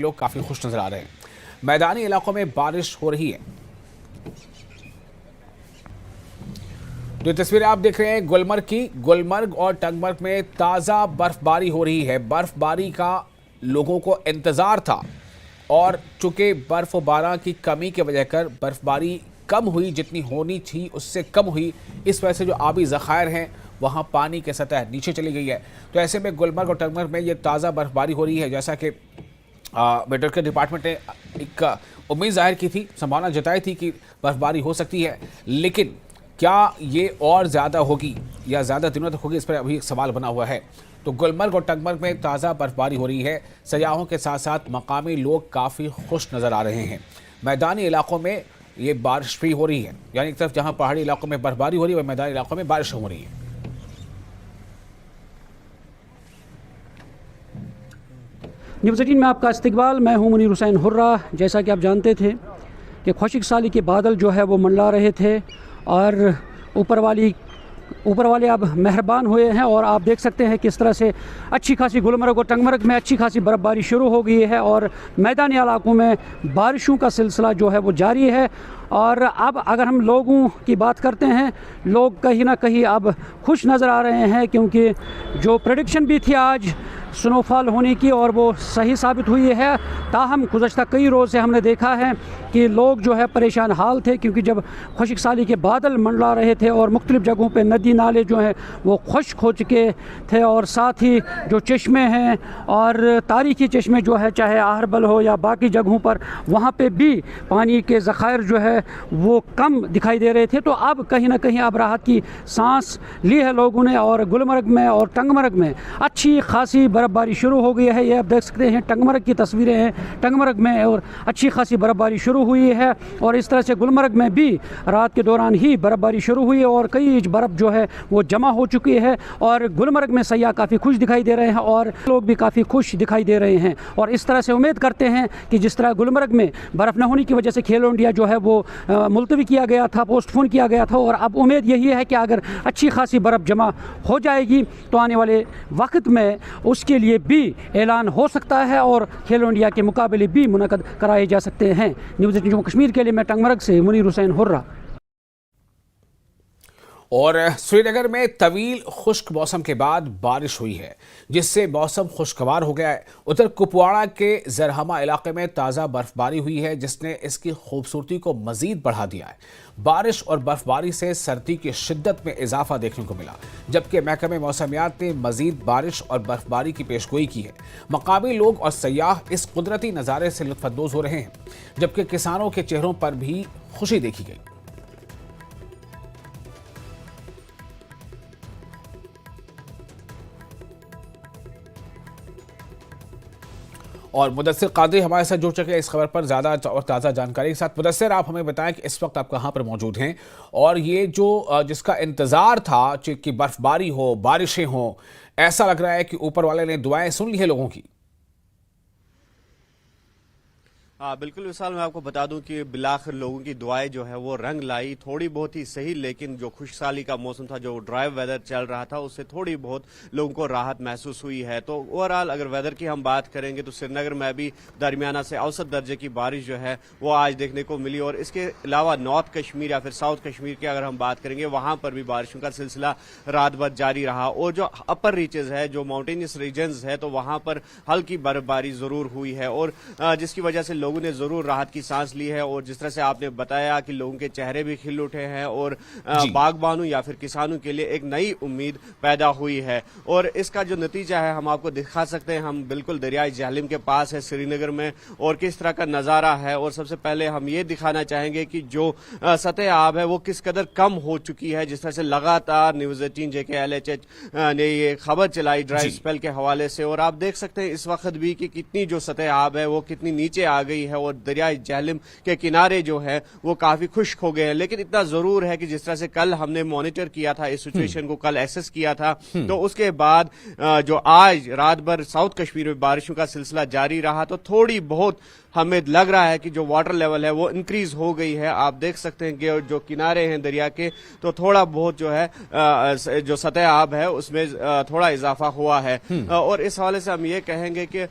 لوگ کافی خوش نظر آ رہے ہیں۔ میدانی علاقوں میں بارش ہو رہی ہے۔ جو تصویریں آپ دیکھ رہے ہیں گلمرگ کی، گلمرگ اور ٹنگمرگ میں تازہ برف باری ہو رہی ہے۔ برف باری کا لوگوں کو انتظار تھا اور چونکہ برف و باران کی کمی کی وجہ کر برف باری کم ہوئی، جتنی ہونی تھی اس سے کم ہوئی، اس وجہ سے جو آبی ذخائر ہیں وہاں پانی کی سطح نیچے چلی گئی ہے۔ تو ایسے میں گلمرگ اور ٹنگمرگ میں یہ تازہ برف باری ہو رہی ہے، جیسا کہ میٹرولوجیکل ڈپارٹمنٹ نے ایک امید ظاہر کی تھی، سنبھاونا جتائی تھی کہ برف باری ہو سکتی ہے، لیکن کیا یہ اور زیادہ ہوگی یا زیادہ دنوں تک ہوگی، اس پر ابھی ایک سوال بنا ہوا ہے۔ تو گلمرگ اور ٹنگمرگ میں تازہ برف باری ہو رہی ہے۔ سیاحوں کے ساتھ ساتھ مقامی لوگ کافی خوش نظر آ رہے ہیں۔ میدانی علاقوں میں یہ بارش بھی ہو رہی ہے، یعنی ایک طرف جہاں پہاڑی علاقوں میں برف باری ہو رہی ہے، وہ میدانی علاقوں میں بارش ہو رہی ہے۔ نیوز 18 میں آپ کا استقبال، میں ہوں منیر حسین ہرہ۔ جیسا کہ آپ جانتے تھے کہ خشک سالی کے بادل جو ہے وہ منڈلا رہے تھے اور اوپر والے اب مہربان ہوئے ہیں، اور آپ دیکھ سکتے ہیں کس طرح سے اچھی خاصی گلمرگ اور ٹنگمرگ میں اچھی خاصی برف باری شروع ہو گئی ہے اور میدانی علاقوں میں بارشوں کا سلسلہ جو ہے وہ جاری ہے۔ اور اب اگر ہم لوگوں کی بات کرتے ہیں، لوگ کہیں نہ کہیں اب خوش نظر آ رہے ہیں، کیونکہ جو پریڈکشن بھی تھی آج سنو فال ہونے کی اور وہ صحیح ثابت ہوئی ہے۔ تاہم گزشتہ کئی روز سے ہم نے دیکھا ہے کہ لوگ جو ہے پریشان حال تھے، کیونکہ جب خشک سالی کے بادل منڈلا رہے تھے اور مختلف جگہوں پہ ندی نالے جو ہیں وہ خشک ہو چکے تھے، اور ساتھ ہی جو چشمے ہیں اور تاریخی چشمے جو ہے چاہے اہربل ہو یا باقی جگہوں پر، وہاں پہ بھی پانی کے ذخائر جو ہے وہ کم دکھائی دے رہے تھے۔ تو اب کہیں نہ کہیں اب راحت کی سانس لی ہے لوگوں نے، اور گلمرگ میں اور ٹنگمرگ میں اچھی خاصی برف باری شروع ہو گئی ہے۔ یہ آپ دیکھ سکتے ہیں ٹنگمرگ کی تصویریں ہیں، ٹنگمرگ میں اور اچھی خاصی برف باری شروع ہوئی ہے، اور اس طرح سے گلمرگ میں بھی رات کے دوران ہی برف باری شروع ہوئی ہے اور کئی انچ برف جو ہے وہ جمع ہو چکی ہے، اور گلمرگ میں سیاح کافی خوش دکھائی دے رہے ہیں اور لوگ بھی کافی خوش دکھائی دے رہے ہیں، اور اس طرح سے امید کرتے ہیں کہ جس طرح گلمرگ میں برف نہ ہونے کی وجہ سے کھیلو انڈیا جو ہے وہ ملتوی کیا گیا تھا، پوسٹ پون کیا گیا تھا، اور اب امید یہی ہے کہ اگر اچھی خاصی برف جمع ہو جائے گی تو آنے والے وقت میں اس کے لیے بھی اعلان ہو سکتا ہے اور کھیلو انڈیا کے مقابلے بھی منعقد کرائے جا سکتے ہیں۔ نیوز 18 جموں کشمیر کے لیے میں ٹنگمرگ سے منیر حسین ہرہ۔ اور سری نگر میں طویل خشک موسم کے بعد بارش ہوئی ہے، جس سے موسم خوشگوار ہو گیا ہے۔ ادھر کپواڑہ کے زرہمہ علاقے میں تازہ برف باری ہوئی ہے، جس نے اس کی خوبصورتی کو مزید بڑھا دیا ہے۔ بارش اور برف باری سے سردی کی شدت میں اضافہ دیکھنے کو ملا، جبکہ محکمہ موسمیات نے مزید بارش اور برف باری کی پیشگوئی کی ہے۔ مقامی لوگ اور سیاح اس قدرتی نظارے سے لطف اندوز ہو رہے ہیں، جبکہ کسانوں کے چہروں پر بھی خوشی دیکھی گئی۔ اور مدثر قادری ہمارے ساتھ جڑ چکے اس خبر پر زیادہ اور تازہ جانکاری کے ساتھ۔ مدثر، آپ ہمیں بتائیں کہ اس وقت آپ کہاں پر موجود ہیں، اور یہ جو جس کا انتظار تھا کہ برف باری ہو، بارشیں ہوں، ایسا لگ رہا ہے کہ اوپر والے نے دعائیں سن لی ہیں لوگوں کی۔ بالکل وصال، میں آپ کو بتا دوں کہ بالآخر لوگوں کی دعائیں جو ہے وہ رنگ لائی، تھوڑی بہت ہی صحیح، لیکن جو خشک سالی کا موسم تھا، جو ڈرائی ویدر چل رہا تھا، اس سے تھوڑی بہت لوگوں کو راحت محسوس ہوئی ہے۔ تو اوورآل اگر ویدر کی ہم بات کریں گے تو سری نگر میں بھی درمیانہ سے اوسط درجے کی بارش جو ہے وہ آج دیکھنے کو ملی، اور اس کے علاوہ نارتھ کشمیر یا پھر ساؤتھ کشمیر کی اگر ہم بات کریں گے، وہاں پر بھی بارشوں کا سلسلہ رات بھر جاری رہا، اور جو اپر ریچز ہے، جو ماؤنٹینس ریجنز ہے، تو وہاں پر ہلکی برف باری ضرور ہوئی ہے، اور جس کی وجہ سے لوگوں نے ضرور راحت کی سانس لی ہے۔ اور جس طرح سے آپ نے بتایا کہ لوگوں کے چہرے بھی کھل اٹھے ہیں، اور باغبانوں یا پھر کسانوں کے لیے ایک نئی امید پیدا ہوئی ہے، اور اس کا جو نتیجہ ہے ہم آپ کو دکھا سکتے ہیں۔ ہم بالکل دریائے جہلم کے پاس ہے سری نگر میں، اور کس طرح کا نظارہ ہے، اور سب سے پہلے ہم یہ دکھانا چاہیں گے کہ جو سطح آب ہے وہ کس قدر کم ہو چکی ہے۔ جس طرح سے لگاتار نیوز 18 JKLHH نے یہ خبر چلائی ڈرائی اسپیل کے حوالے سے، اور آپ دیکھ سکتے ہیں اس وقت بھی کہ کتنی جو سطح آب ہے وہ کتنی نیچے آ گئی گئی ہے اور دریائے جہلم کے کنارے جو ہے وہ کافی خشک ہو گئے ہیں. لیکن اتنا ضرور ہے کہ جس طرح سے کل ہم نے مانیٹر کیا تھا اس سچویشن کو, کل ایسس کیا تھا, تو اس کے بعد جو آج رات بھر ساؤتھ کشمیر میں بارشوں کا سلسلہ جاری رہا, تو تھوڑی بہت ہمیں لگ رہا ہے کہ جو واٹر لیول ہے وہ انکریز ہو گئی ہے. آپ دیکھ سکتے ہیں کہ جو کنارے ہیں دریا کے, تو تھوڑا بہت جو ہے جو سطح آب ہے اس میں تھوڑا اضافہ ہوا ہے. اور اس حوالے سے ہم یہ کہیں گے کہ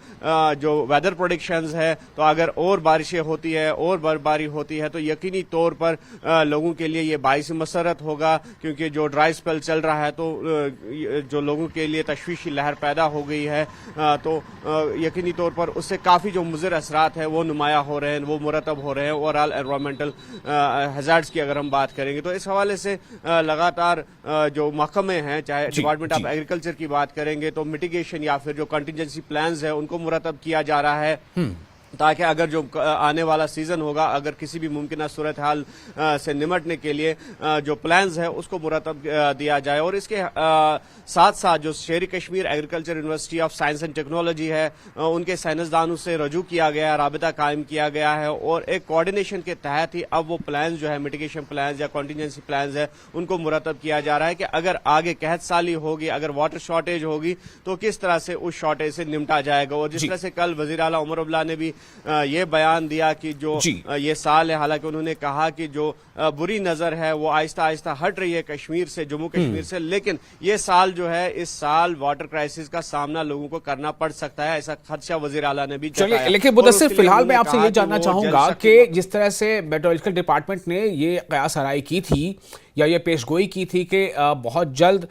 جو ویدر پروڈکشنز ہے, تو اگر اور بارشیں ہوتی ہے اور برفباری ہوتی ہے تو یقینی طور پر لوگوں کے لیے یہ باعث مسرت ہوگا, کیونکہ جو ڈرائی اسپیل چل رہا ہے تو جو لوگوں کے لیے تشویشی لہر پیدا ہو گئی ہے, تو یقینی طور پر اس سے کافی جو مضر اثرات ہیں وہ نمایاں ہو رہے ہیں, وہ مرتب ہو رہے ہیں. اوورآل انوائرمنٹل ہیزارڈز کی اگر ہم بات کریں گے تو اس حوالے سے لگاتار جو محکمے ہیں, چاہے ڈپارٹمنٹ آف ایگریکلچر کی بات کریں گے تو میٹیگیشن یا پھر جو کنٹینجنسی پلانز ہیں ان کو مرتب کیا جا رہا ہے, تاکہ اگر جو آنے والا سیزن ہوگا, اگر کسی بھی ممکنہ صورتحال سے نمٹنے کے لیے جو پلانز ہے اس کو مرتب دیا جائے. اور اس کے ساتھ ساتھ جو Sher-e Kashmir agriculture university of science and technology ہے, ان کے سائنسدانوں سے رجوع کیا گیا ہے, رابطہ قائم کیا گیا ہے, اور ایک کوارڈینیشن کے تحت ہی اب وہ پلانز جو ہے میٹیگیشن پلانز یا کنٹینجنسی پلانز ہے ان کو مرتب کیا جا رہا ہے کہ اگر آگے قحط سالی ہوگی, اگر واٹر شارٹیج ہوگی تو کس طرح سے اس شارٹیج سے نمٹا جائے گا. اور جس طرح سے کل وزیر اعلیٰ عمر عبداللہ نے بھی یہ بیان دیا کہ جو یہ سال ہے, حالانکہ انہوں نے کہا کہ جو بری نظر ہے وہ آہستہ آہستہ ہٹ رہی ہے کشمیر سے, جموں کشمیر سے, لیکن یہ سال جو ہے اس سال واٹر کرائسس کا سامنا لوگوں کو کرنا پڑ سکتا ہے, ایسا خدشہ وزیر اعلیٰ نے بھی جتایا. لیکن مدثر فی الحال میں آپ سے یہ جاننا چاہوں گا کہ جس طرح سے میٹرولوجیکل ڈپارٹمنٹ نے یہ قیاس آرائی کی تھی یا یہ پیش گوئی کی تھی کہ بہت جلد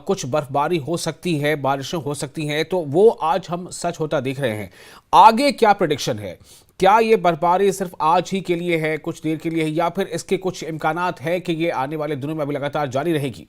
کچھ برفباری ہو سکتی ہے, بارشیں ہو سکتی ہیں, تو وہ آج ہم سچ ہوتا دیکھ رہے ہیں. آگے کیا پریڈکشن ہے؟ کیا یہ برفباری صرف آج ہی کے لیے ہے, کچھ دیر کے لیے ہے, یا پھر اس کے کچھ امکانات ہیں کہ یہ آنے والے دنوں میں بھی لگاتار جاری رہے گی؟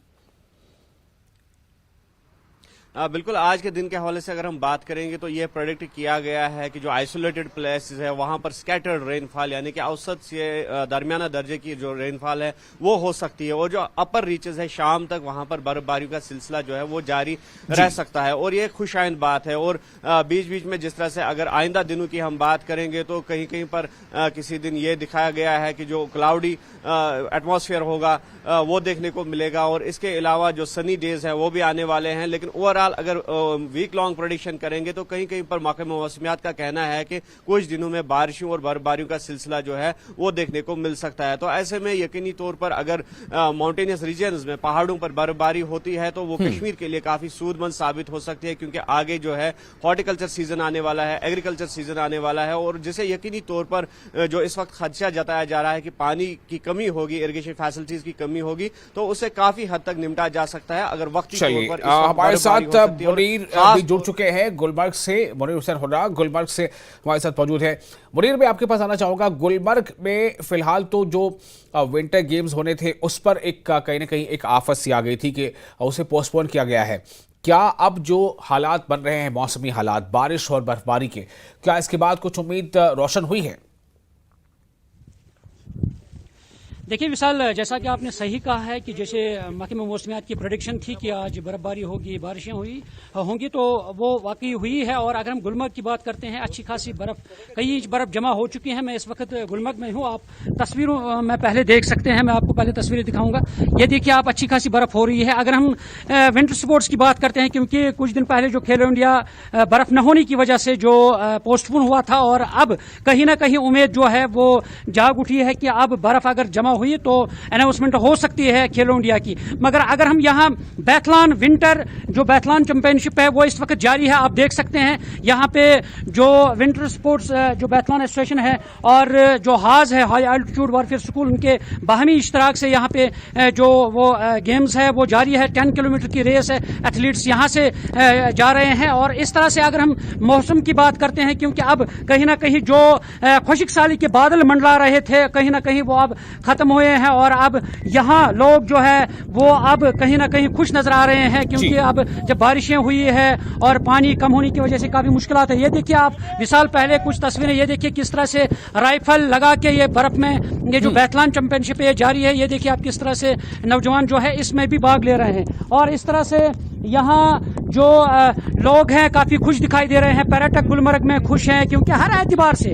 بالکل, آج کے دن کے حوالے سے اگر ہم بات کریں گے تو یہ پریڈکٹ کیا گیا ہے کہ جو آئسولیٹڈ پلیسز ہے وہاں پر سکیٹرڈ رین فال, یعنی کہ اوسط سے درمیانہ درجے کی جو رین فال ہے وہ ہو سکتی ہے, اور جو اپر ریچز ہے شام تک وہاں پر برف باری کا سلسلہ جو ہے وہ جاری رہ سکتا ہے. اور یہ خوش آئند بات ہے. اور بیچ بیچ میں جس طرح سے اگر آئندہ دنوں کی ہم بات کریں گے تو کہیں کہیں پر کسی دن یہ دکھایا گیا ہے کہ جو کلاؤڈی ایٹماسفیئر ہوگا وہ دیکھنے کو ملے گا, اور اس کے علاوہ جو سنی ڈیز ہیں وہ بھی آنے والے ہیں. لیکن اوورآل اگر ویک لانگ پریڈکشن کریں گے تو کہیں کہیں پر محکمہ موسمیات کا کہنا ہے کہ کچھ دنوں میں بارشوں اور برفباریوں کا سلسلہ جو ہے وہ دیکھنے کو مل سکتا ہے. تو ایسے میں یقینی طور پر اگر ماؤنٹینس ریجنز میں پہاڑوں پر برفباری ہوتی ہے تو وہ کشمیر کے لیے کافی سود مند ثابت ہو سکتی ہے, کیونکہ آگے جو ہے ہارٹیکلچر سیزن آنے والا ہے, ایگریکلچر سیزن آنے والا ہے, اور جسے یقینی طور پر جو اس وقت خدشہ جتایا جا رہا ہے کہ پانی کی کمی ہوگی, اریگیشن فیسلٹیز کی کمی ہوگی, تو اسے کافی حد تک نمٹا جا سکتا ہے اگر وقتی طور پر. ہمارے ساتھ منیر بھی جڑ چکے ہیں گلمرگ سے, منیر حسین حرہ گلمرگ سے ہمارے ساتھ موجود ہے. منیر, میں آپ کے پاس آنا چاہوں گا, گلمرگ میں فی الحال تو جو ونٹر گیمز ہونے تھے اس پر ایک کہیں نہ کہیں ایک آفت سی آ گئی تھی کہ اسے پوسٹ پون کیا گیا ہے. کیا اب جو حالات بن رہے ہیں موسمی حالات بارش اور برفباری کے, کیا اس کے بعد کچھ امید روشن ہوئی ہے؟ دیکھیے وصال, جیسا کہ آپ نے صحیح کہا ہے کہ جیسے محکمہ موسمیات کی پریڈکشن تھی کہ آج برف باری ہوگی, بارشیں ہوں گی, تو وہ واقعی ہوئی ہے. اور اگر ہم گلمرگ کی بات کرتے ہیں, اچھی خاصی کئی انچ برف جمع ہو چکی ہیں. میں اس وقت گلمرگ میں ہوں, آپ تصویروں میں پہلے دیکھ سکتے ہیں, میں آپ کو پہلے تصویریں دکھاؤں گا. یہ دیکھیے آپ, اچھی خاصی برف ہو رہی ہے. اگر ہم ونٹر سپورٹس کی بات کرتے ہیں, کیونکہ کچھ دن پہلے جو کھیلو انڈیا برف نہ ہونے کی وجہ سے جو پوسٹ پون ہوا تھا, اور اب کہیں نہ کہیں امید جو ہے وہ جاگ اٹھی ہے کہ اب برف اگر جمع ہوئی تو اناؤنسمنٹ ہو سکتی ہے کھیلو انڈیا کی. مگر اگر ہم یہاں بیتھلان ونٹر جو بیتھلان چیمپئن شپ ہے وہ اس وقت جاری ہے, آپ دیکھ سکتے ہیں یہاں پہ جو ونٹر سپورٹس جو بیتھلان ایسوسیشن ہے اور جو ہاز ہے, ہائی الٹیٹیوڈ وارفیئر اسکول, ان کے باہمی اشتراک سے یہاں پہ جو وہ گیمز ہے وہ جاری ہے. 10 کلومیٹر کی ریس ہے, ایتھلیٹس یہاں سے جا رہے ہیں. اور اس طرح سے اگر ہم موسم کی بات کرتے ہیں, کیونکہ اب کہیں نہ کہیں جو خشک سالی کے بادل منڈلا رہے تھے کہیں نہ کہیں وہ اب ختم ہوئے ہیں, اور اب یہاں لوگ جو ہے وہ اب کہیں نہ کہیں خوش نظر آ رہے ہیں, کیونکہ اب جب بارشیں ہوئی ہے اور پانی کم ہونے کی وجہ سے کافی مشکلات ہیں. یہ دیکھیے آپ وصال, پہلے کچھ تصویریں یہ دیکھیے کس طرح سے رائفل لگا کے یہ برف میں یہ جو بیتھلان چیمپئن شپ یہ جاری ہے. یہ دیکھیے آپ کس طرح سے نوجوان جو ہے اس میں بھی بھاگ لے رہے ہیں, اور اس طرح سے یہاں جو لوگ ہیں کافی خوش دکھائی دے رہے ہیں. پریٹک گلمرگ میں خوش ہیں کیونکہ ہر اعتبار سے